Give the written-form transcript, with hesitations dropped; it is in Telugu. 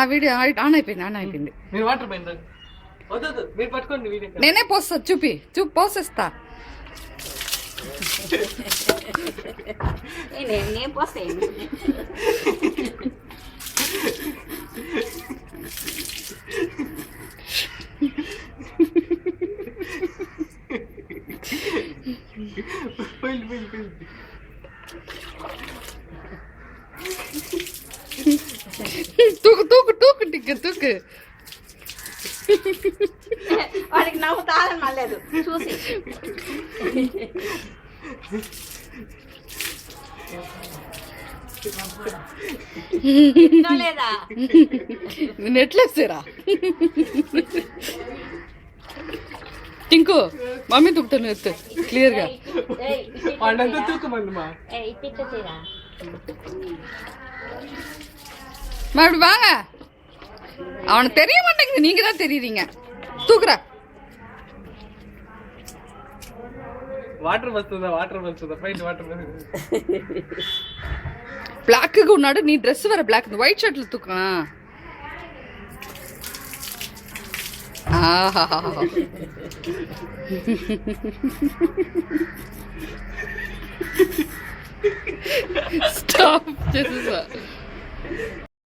వీడియో ఆన్ అయిపోయింది మీరు వాటర్ పోయింది వద్దు మీరు పట్టుకోండి వీడియో నేనే పోస్తా చూపి పోసేస్తా నేను పోస్తాను తూకు టిక్కు వాడికి నవ్వు తాళం మళ్ళలేదు చూసి లేదా నెట్లేసారా టింకు మమ్మీ తుప్పుతాను ఎత్తు క్లియర్ గా மறுபடி வாங்க அவனுக்கு தெரிய மாட்டேங்குது நீங்க தான் தெரியுறீங்க தூக்குறா వాటర్ వస్తుందా పైన వాటర్ బ్లాక్ ఉన్నాడు నీ డ్రెస్ వర బ్లాక్ వైట్ షర్ట్లు తూకా స్టాప్ చేసేసా